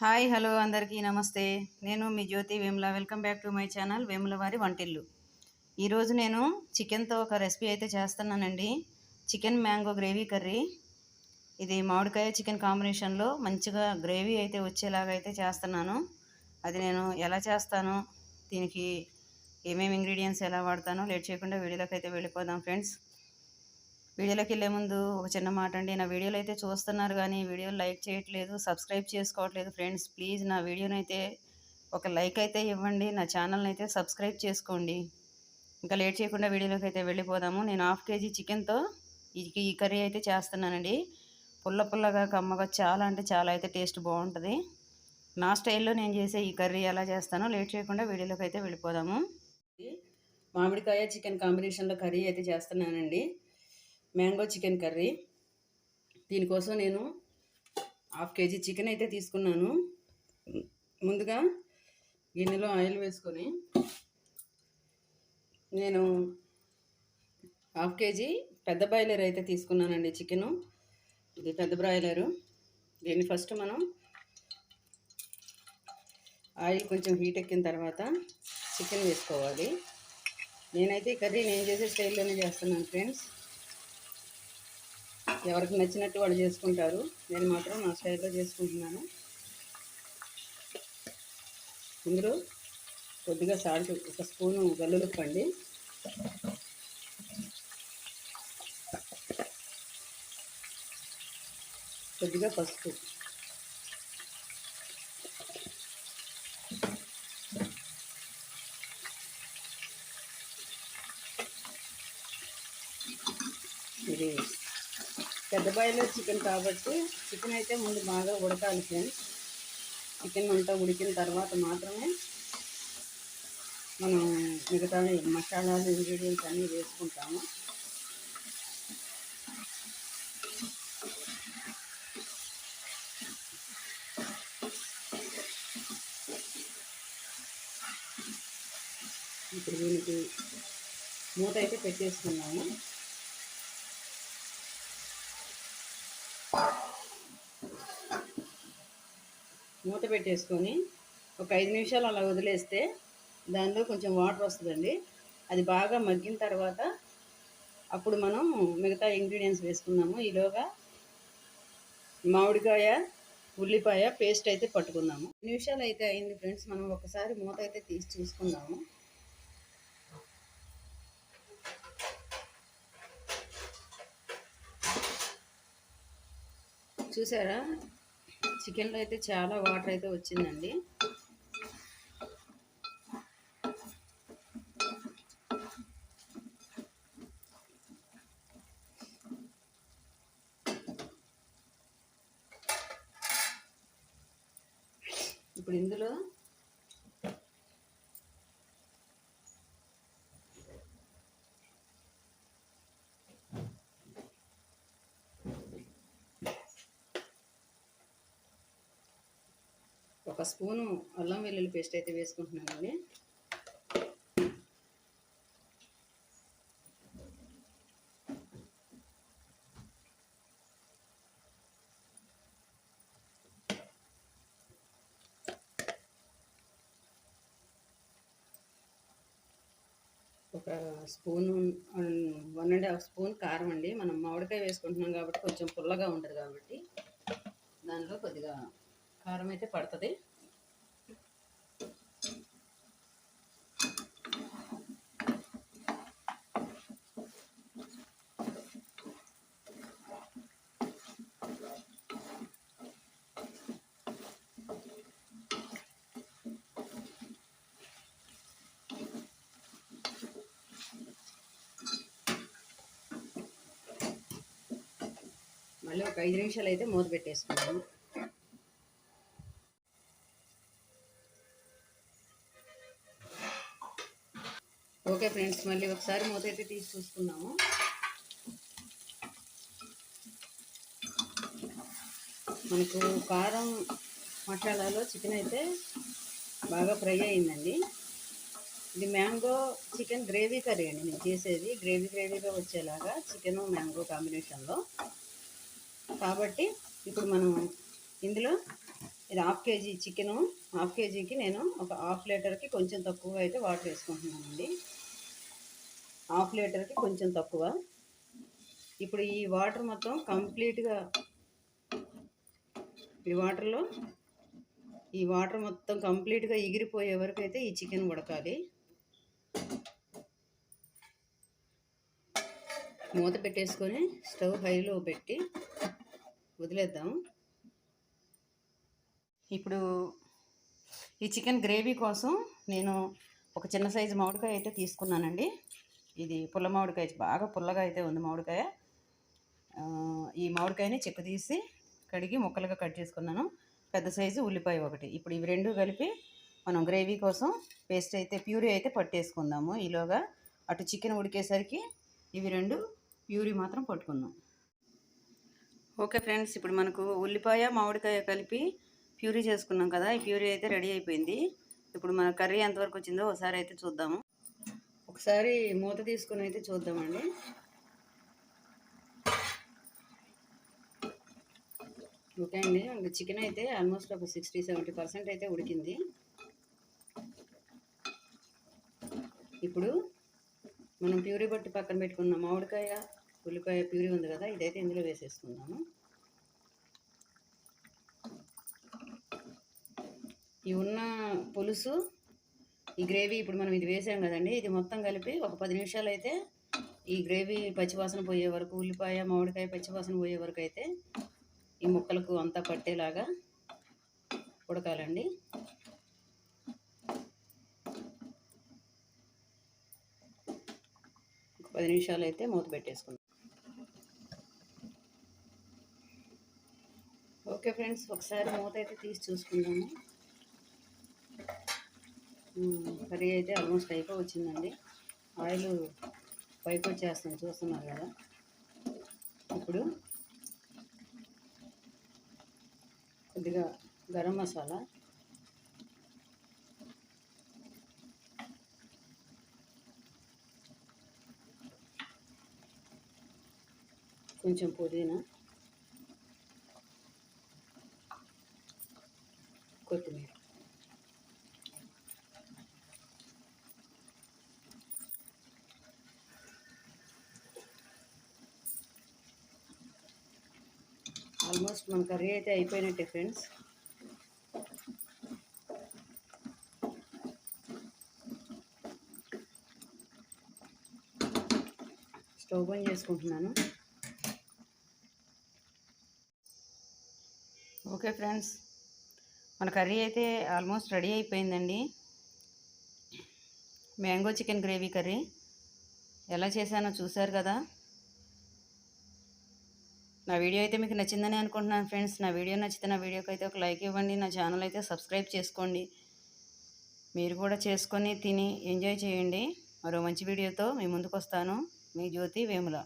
Hi hello అందరికీ నమస్తే. నేను మీ Jyothi Vemula. Welcome back to my channel Vemula వారి వంటిల్లు. ఈరోజు నేను చికెన్తో ఒక రెసిపీ అయితే చేస్తున్నానండి. Chicken mango gravy curry. ఇది మామిడికాయ చికెన్ కాంబినేషన్లో మంచిగా గ్రేవీ అయితే వచ్చేలాగా అయితే చేస్తున్నాను. అది నేను ఎలా చేస్తానో, దీనికి ఏమేమి ఇంగ్రీడియంట్స్ ఎలా వాడతానో లేట్ చేయకుండా వీడియోలోకి అయితే వెళ్ళిపోదాం ఫ్రెండ్స్. వీడియోలోకి వెళ్ళే ముందు ఒక చిన్న మాట అండి. నా వీడియోలు అయితే చూస్తున్నారు కానీ వీడియోలు లైక్ చేయట్లేదు, సబ్స్క్రైబ్ చేసుకోవట్లేదు ఫ్రెండ్స్. ప్లీజ్ నా వీడియోని అయితే ఒక లైక్ అయితే ఇవ్వండి, నా ఛానల్ని అయితే సబ్స్క్రైబ్ చేసుకోండి. ఇంకా లేట్ చేయకుండా వీడియోలోకి అయితే వెళ్ళిపోదాము. నేను 1/2 kg చికెన్తో ఈ కర్రీ అయితే చేస్తున్నానండి. పుల్ల పుల్లగా కమ్మగా చాలా అంటే చాలా అయితే టేస్ట్ బాగుంటుంది. నా స్టైల్లో నేను చేసే ఈ కర్రీ ఎలా చేస్తానో లేట్ చేయకుండా వీడియోలోకి అయితే వెళ్ళిపోదాము. మామిడికాయ చికెన్ కాంబినేషన్లో కర్రీ అయితే చేస్తున్నానండి. Mango chicken curry. దీనికోసం నేను 1/2 kg చికెన్ అయితే తీసుకున్నాను. ముందుగా గిన్నెలో ఆయిల్ వేసుకొని నేను 1/2 kg పెద్ద బాయిలర్ అయితే తీసుకున్నానండి చికెను. ఇది పెద్ద బ్రాయిలరు. దీన్ని ఫస్ట్ మనం ఆయిల్ కొంచెం హీట్ ఎక్కిన తర్వాత చికెన్ వేసుకోవాలి. నేనైతే ఈ కర్రీ నేను చేసే స్టైల్లోనే చేస్తున్నాను ఫ్రెండ్స్. ఎవరికి నచ్చినట్టు వాళ్ళు చేసుకుంటారు, నేను మాత్రం నా స్టైల్లో చేసుకుంటున్నాను. ఇందులో కొద్దిగా సాల్ట్, 1 స్పూను గల్లులుప్పండి, కొద్దిగా పసుపు, ఇది పెద్ద బాయిలర్ చికెన్ కాబట్టి చికెన్ అయితే ముందు బాగా ఉడకాలి ఫ్రెండ్స్. చికెన్ అంతా ఉడికిన తర్వాత మాత్రమే మనం మిగతా మసాలాలు ఇంగ్రీడియంట్స్ అన్నీ వేసుకుంటాము. ఇప్పుడు దీనికి మూత అయితే పెట్టేసుకున్నాము. మూత పెట్టేసుకొని ఒక 5 నిమిషాలు అలా వదిలేస్తే దానిలో కొంచెం వాటర్ వస్తుందండి. అది బాగా మగ్గిన తర్వాత అప్పుడు మనం మిగతా ఇంగ్రీడియంట్స్ వేసుకున్నాము. ఈలోగా మామిడికాయ, ఉల్లిపాయ పేస్ట్ అయితే పట్టుకుందాము. 5 నిమిషాలు అయితే అయింది ఫ్రెండ్స్. మనం ఒకసారి మూత అయితే తీసి చూసుకుందాము. చూసారా, చికెన్లో అయితే చాలా వాటర్ అయితే వచ్చిందండి. ఇప్పుడు ఇందులో ఒక స్పూను అల్లం వెల్లుల్లి పేస్ట్ అయితే వేసుకుంటున్నానండి. ఒక స్పూను 1.5 స్పూన్ కారం అండి. మనం మామిడికాయ వేసుకుంటున్నాం కాబట్టి కొంచెం పుల్లగా ఉంటుంది కాబట్టి దానిలో కొద్దిగా కారం అయితే పడుతుంది. మళ్ళీ ఒక 5 నిమిషాలు అయితే మూత పెట్టేసుకున్నాము. ఓకే ఫ్రెండ్స్, మళ్ళీ ఒకసారి మూత అయితే తీసి చూసుకున్నాము. మనకు కారం మసాలాలో చికెన్ అయితే బాగా ఫ్రై అయిందండి. ఇది మ్యాంగో చికెన్ గ్రేవీ కర్రీ అండి నేను చేసేది. గ్రేవీగా వచ్చేలాగా చికెన్ మ్యాంగో కాంబినేషన్లో. కాబట్టి ఇప్పుడు మనం ఇందులో ఇది హాఫ్ కేజీ చికెను. హాఫ్ కేజీకి నేను ఒక హాఫ్ లీటర్కి కొంచెం తక్కువ అయితే వాటర్ వేసుకుంటున్నానండి. హాఫ్ లీటర్కి కొంచెం తక్కువ. ఇప్పుడు ఈ వాటర్ మొత్తం కంప్లీట్గా ఈ వాటర్ మొత్తం కంప్లీట్గా ఎగిరిపోయే వరకు అయితే ఈ చికెన్ ఉడకాలి. మూత పెట్టేసుకొని స్టవ్ హైలో పెట్టి వదిలేద్దాం. ఇప్పుడు ఈ చికెన్ గ్రేవీ కోసం నేను ఒక చిన్న సైజు మామిడికాయ అయితే తీసుకున్నానండి. ఇది పుల్ల మామిడికాయ, బాగా పుల్లగా అయితే ఉంది మామిడికాయ. ఈ మామిడికాయని చెక్కు తీసి కడిగి ముక్కలుగా కట్ చేసుకున్నాను. పెద్ద సైజు ఉల్లిపాయ ఒకటి. ఇప్పుడు ఇవి రెండు కలిపి మనం గ్రేవీ కోసం పేస్ట్ అయితే ప్యూరీ అయితే పట్టేసుకుందాము. ఈలోగా అటు చికెన్ ఉడికేసరికి ఇవి రెండు ప్యూరీ మాత్రం పట్టుకుందాం. ఓకే ఫ్రెండ్స్, ఇప్పుడు మనకు ఉల్లిపాయ మామిడికాయ కలిపి ప్యూరీ చేసుకున్నాం కదా. ఈ ప్యూరీ అయితే రెడీ అయిపోయింది. ఇప్పుడు మన కర్రీ ఎంతవరకు వచ్చిందో ఒకసారి అయితే చూద్దాము. ఒకసారి మూత తీసుకుని అయితే చూద్దామండి. ఓకే అండి, చికెన్ అయితే ఆల్మోస్ట్ ఒక 60-70% అయితే ఉడికింది. ఇప్పుడు మనం ప్యూరీ బట్టి పక్కన పెట్టుకున్న మామిడికాయ ఉల్లిపాయ ప్యూరీ ఉంది కదా, ఇదైతే ఇందులో వేసేసుకుందాము. ఈ ఉన్న పులుసు, ఈ గ్రేవీ ఇప్పుడు మనం ఇది వేసాం కదండి, ఇది మొత్తం కలిపి ఒక 10 నిమిషాలు అయితే ఈ గ్రేవీ పచ్చివాసన పోయే వరకు, ఉల్లిపాయ మామిడికాయ పచ్చివాసన పోయే వరకు అయితే ఈ ముక్కలకు అంతా పట్టేలాగా ఉడకాలండి. ఒక 10 నిమిషాలు అయితే మూత పెట్టేసుకుందాం. ఓకే ఫ్రెండ్స్, ఒకసారి మూత అయితే తీసి చూసుకుందాము. కర్రీ అయితే ఆల్మోస్ట్ అయిపోయి వచ్చిందండి. ఆయిల్ పైకి వచ్చేస్తుంది, చూస్తున్నారు కదా. ఇప్పుడు కొద్దిగా గరం మసాలా, కొంచెం పుదీనా, కొత్తిమీర, ఆల్మోస్ట్ మన కర్రీ అయితే అయిపోయినట్టే ఫ్రెండ్స్. స్టవ్ బంద్ చేసుకుంటున్నాను. ఓకే ఫ్రెండ్స్, మన కర్రీ అయితే ఆల్మోస్ట్ రెడీ అయిపోయిందండి. మ్యాంగో చికెన్ గ్రేవీ కర్రీ ఎలా చేశానో చూశారు కదా. నా వీడియో అయితే మీకు నచ్చిందని అనుకుంటున్నాను ఫ్రెండ్స్. నా వీడియో నచ్చితే నా వీడియోకి అయితే ఒక లైక్ ఇవ్వండి. నా ఛానల్ అయితే సబ్స్క్రైబ్ చేసుకోండి. మీరు కూడా చేసుకొని తిని ఎంజాయ్ చేయండి. మరో మంచి వీడియోతో మీ ముందుకు వస్తాను. మీ జ్యోతి వేముల.